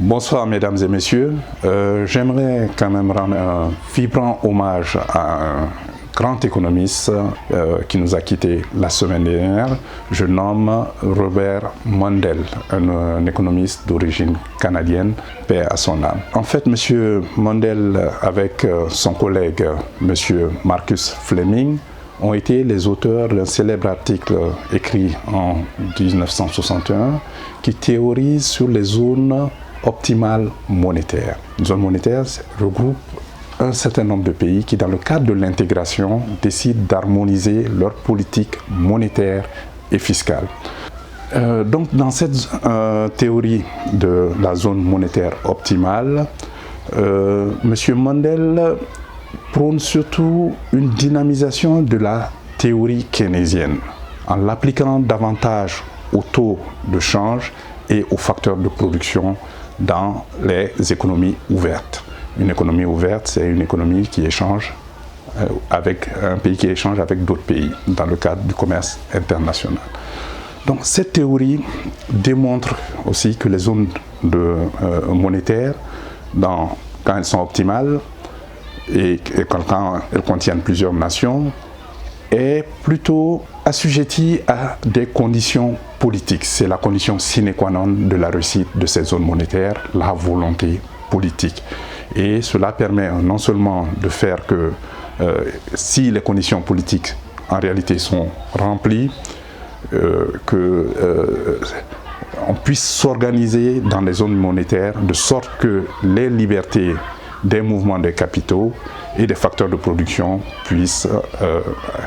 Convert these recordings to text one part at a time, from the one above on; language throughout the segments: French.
Bonsoir mesdames et messieurs, j'aimerais quand même rendre un vibrant hommage à un grand économiste qui nous a quittés la semaine dernière. Je nomme Robert Mundell, un économiste d'origine canadienne, paix à son âme. En fait, M. Mundell, avec son collègue M. Marcus Fleming, ont été les auteurs d'un célèbre article écrit en 1961 qui théorise sur les zones optimale monétaire. Une zone monétaire regroupe un certain nombre de pays qui, dans le cadre de l'intégration, décident d'harmoniser leur politique monétaire et fiscale. Donc, dans cette théorie de la zone monétaire optimale, M. Mundell prône surtout une dynamisation de la théorie keynésienne en l'appliquant davantage au taux de change et aux facteurs de production dans les économies ouvertes. Une économie ouverte, c'est une économie qui échange avec un pays qui échange avec d'autres pays dans le cadre du commerce international. Donc cette théorie démontre aussi que les zones monétaires, quand elles sont optimales et quand elles contiennent plusieurs nations, est plutôt assujetti à des conditions politiques. C'est la condition sine qua non de la réussite de ces zones monétaires, la volonté politique. Et cela permet non seulement de faire que si les conditions politiques en réalité sont remplies, on puisse s'organiser dans les zones monétaires de sorte que les libertés des mouvements des capitaux et des facteurs de production puissent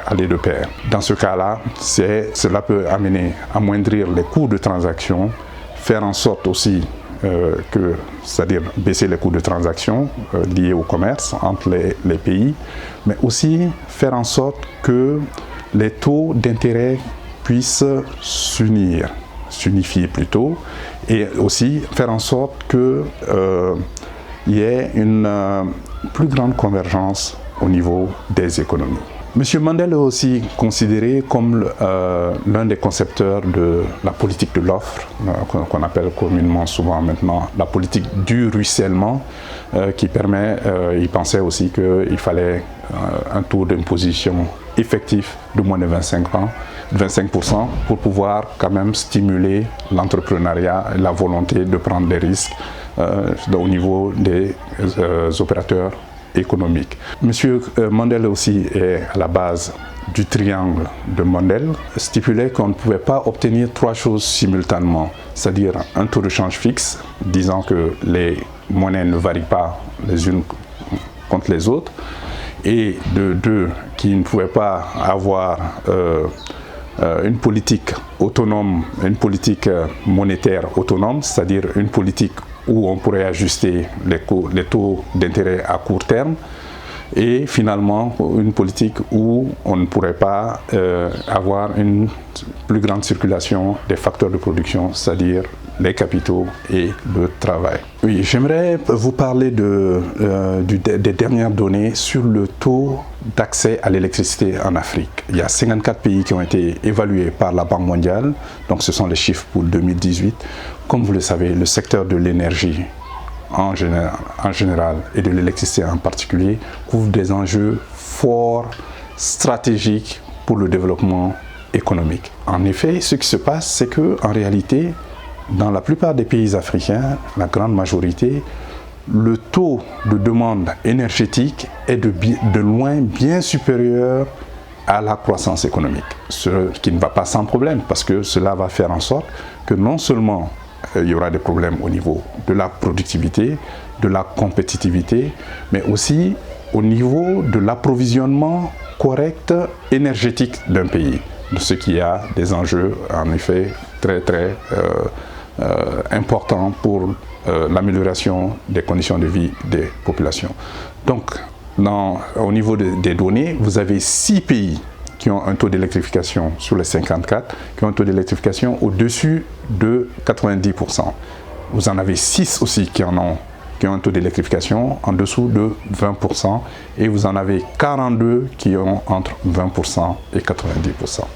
aller de pair. Dans ce cas-là, cela peut amener à amoindrir les coûts de transaction, faire en sorte aussi c'est-à-dire baisser les coûts de transaction liés au commerce entre les pays, mais aussi faire en sorte que les taux d'intérêt puissent s'unifier plutôt, et aussi faire en sorte que il y ait une plus grande convergence au niveau des économies. M. Mundell est aussi considéré comme l'un des concepteurs de la politique de l'offre, qu'on appelle communément souvent maintenant la politique du ruissellement, qui permet, il pensait aussi qu'il fallait un taux d'imposition effectif de moins de 25% pour pouvoir quand même stimuler l'entrepreneuriat et la volonté de prendre des risques au niveau des opérateurs économiques. M. Mundell aussi est à la base du triangle de Mundell, stipulait qu'on ne pouvait pas obtenir trois choses simultanément, c'est-à-dire un taux de change fixe, disant que les monnaies ne varient pas les unes contre les autres, et de deux, qui ne pouvait pas avoir une politique autonome, une politique monétaire autonome, c'est-à-dire une politique où on pourrait ajuster les taux d'intérêt à court terme, et finalement une politique où on ne pourrait pas avoir une plus grande circulation des facteurs de production, c'est-à-dire les capitaux et le travail. Oui, j'aimerais vous parler des dernières données sur le taux d'accès à l'électricité en Afrique. Il y a 54 pays qui ont été évalués par la Banque mondiale, donc ce sont les chiffres pour 2018. Comme vous le savez, le secteur de l'énergie en général et de l'électricité en particulier couvre des enjeux forts, stratégiques pour le développement économique. En effet, ce qui se passe, c'est qu'en réalité, dans la plupart des pays africains, la grande majorité, le taux de demande énergétique est de loin bien supérieur à la croissance économique. Ce qui ne va pas sans problème, parce que cela va faire en sorte que non seulement il y aura des problèmes au niveau de la productivité, de la compétitivité, mais aussi au niveau de l'approvisionnement correct énergétique d'un pays, de ce qui a des enjeux en effet très importants pour l'amélioration des conditions de vie des populations. Donc, au niveau des données, vous avez 6 pays qui ont un taux d'électrification sur les 54, qui ont un taux d'électrification au-dessus de 90%. Vous en avez 6 aussi qui ont un taux d'électrification en dessous de 20%, et vous en avez 42 qui ont entre 20% et 90%.